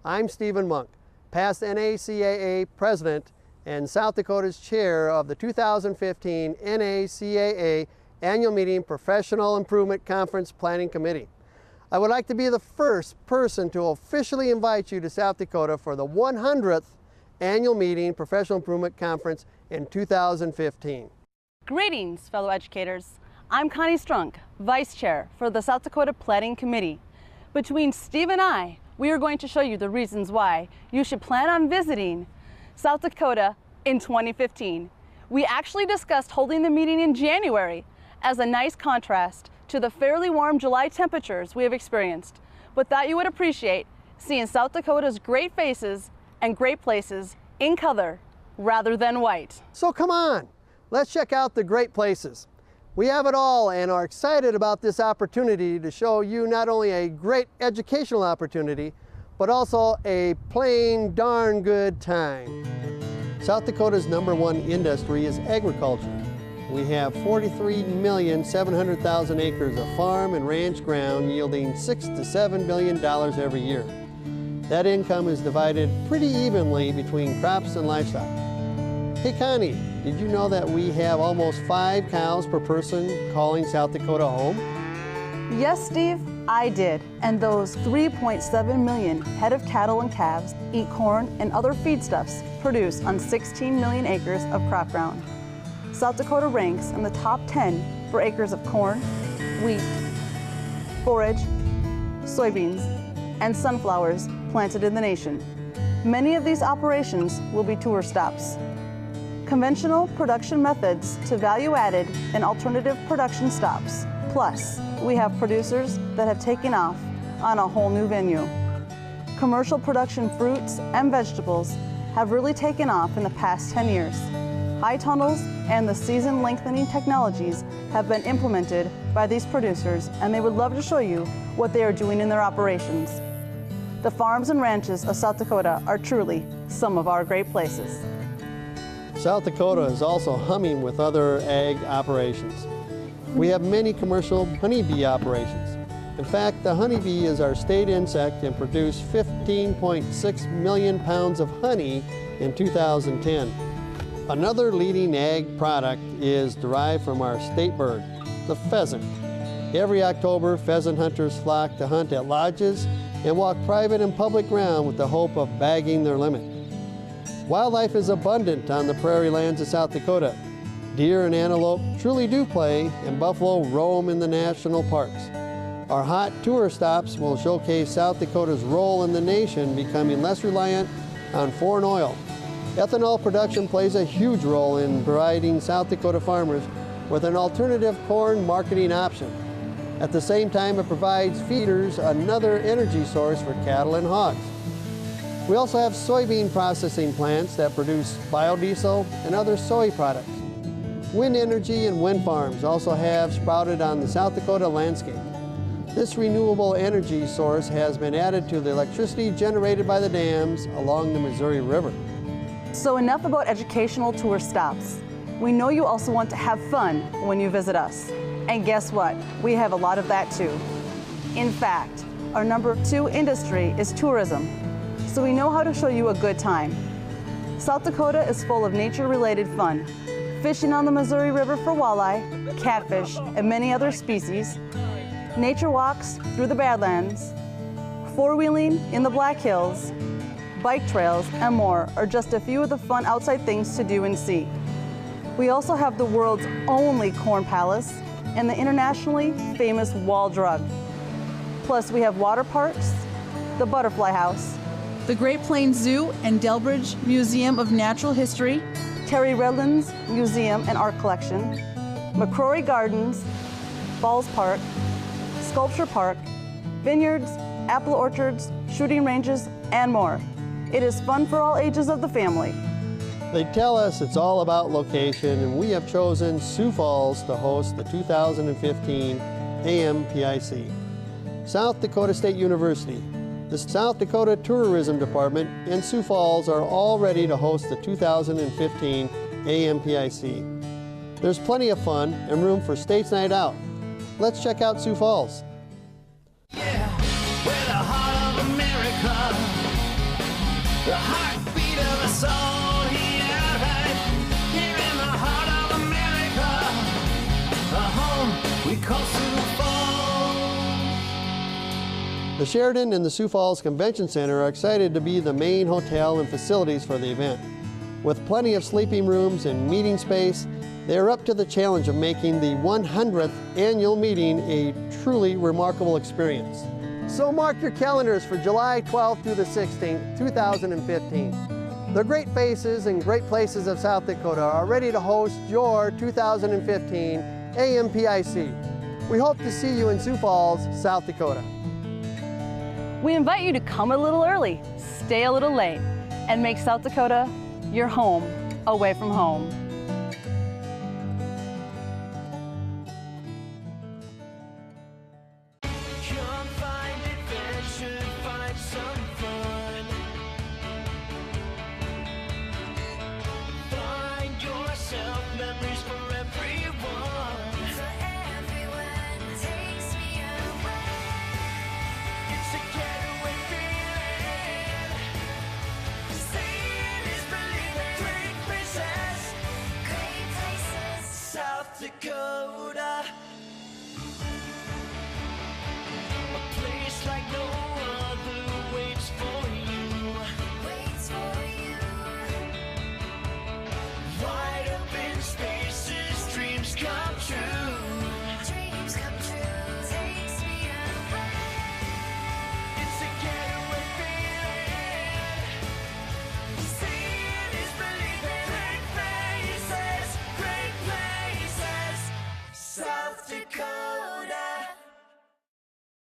I'm Stephen Monk, past NACAA President and South Dakota's Chair of the 2015 NACAA Annual Meeting Professional Improvement Conference Planning Committee. I would like to be the first person to officially invite you to South Dakota for the 100th Annual Meeting Professional Improvement Conference in 2015. Greetings, fellow educators. I'm Connie Strunk, Vice Chair for the South Dakota Planning Committee. Between Steve and I, we are going to show you the reasons why you should plan on visiting South Dakota in 2015. We actually discussed holding the meeting in January as a nice contrast to the fairly warm July temperatures we have experienced, but thought you would appreciate seeing South Dakota's great faces and great places in color rather than white. So come on, let's check out the great places. We have it all and are excited about this opportunity to show you not only a great educational opportunity, but also a plain darn good time. South Dakota's #1 industry is agriculture. We have 43,700,000 acres of farm and ranch ground yielding $6 to $7 billion every year. That income is divided pretty evenly between crops and livestock. Hey Connie, did you know that we have almost 5 cows per person calling South Dakota home? Yes, Steve, I did. And those 3.7 million head of cattle and calves eat corn and other feedstuffs produced on 16 million acres of crop ground. South Dakota ranks in the top 10 for acres of corn, wheat, forage, soybeans, and sunflowers planted in the nation. Many of these operations will be tour stops. Conventional production methods to value-added and alternative production stops. Plus, we have producers that have taken off on a whole new venue. Commercial production fruits and vegetables have really taken off in the past 10 years. High tunnels and the season lengthening technologies have been implemented by these producers, and they would love to show you what they are doing in their operations. The farms and ranches of South Dakota are truly some of our great places. South Dakota is also humming with other ag operations. We have many commercial honeybee operations. In fact, the honeybee is our state insect and produced 15.6 million pounds of honey in 2010. Another leading ag product is derived from our state bird, the pheasant. Every October, pheasant hunters flock to hunt at lodges and walk private and public ground with the hope of bagging their limit. Wildlife is abundant on the prairie lands of South Dakota. Deer and antelope truly do play, and buffalo roam in the national parks. Our hot tour stops will showcase South Dakota's role in the nation becoming less reliant on foreign oil. Ethanol production plays a huge role in providing South Dakota farmers with an alternative corn marketing option. At the same time, it provides feeders another energy source for cattle and hogs. We also have soybean processing plants that produce biodiesel and other soy products. Wind energy and wind farms also have sprouted on the South Dakota landscape. This renewable energy source has been added to the electricity generated by the dams along the Missouri River. So enough about educational tour stops. We know you also want to have fun when you visit us. And guess what? We have a lot of that too. In fact, our #2 industry is tourism. So we know how to show you a good time. South Dakota is full of nature-related fun. Fishing on the Missouri River for walleye, catfish, and many other species. Nature walks through the Badlands. Four-wheeling in the Black Hills. Bike trails and more are just a few of the fun outside things to do and see. We also have the world's only corn palace and the internationally famous wall drug. Plus we have water parks, the Butterfly House, the Great Plains Zoo and Delbridge Museum of Natural History, Terry Redlands Museum and Art Collection, McCrory Gardens, Falls Park, Sculpture Park, vineyards, apple orchards, shooting ranges, and more. It is fun for all ages of the family. They tell us it's all about location, and we have chosen Sioux Falls to host the 2015 Am-Pic. South Dakota State University, the South Dakota Tourism Department, and Sioux Falls are all ready to host the 2015 Am-Pic. There's plenty of fun and room for States Night Out. Let's check out Sioux Falls. Yeah, we're the heart of America. The heartbeat of a soul here, here in the heart of America, a home we call Sioux Falls. The Sheraton and the Sioux Falls Convention Center are excited to be the main hotel and facilities for the event. With plenty of sleeping rooms and meeting space, they are up to the challenge of making the 100th annual meeting a truly remarkable experience. So mark your calendars for July 12th through the 16th, 2015. The great faces and great places of South Dakota are ready to host your 2015 Am-Pic. We hope to see you in Sioux Falls, South Dakota. We invite you to come a little early, stay a little late, and make South Dakota your home away from home. Come find adventure, find some fun. Find yourself memories for everyone. For everyone takes me away. It's a getaway feeling. Seeing is believing. Great places, Great places. South Dakota.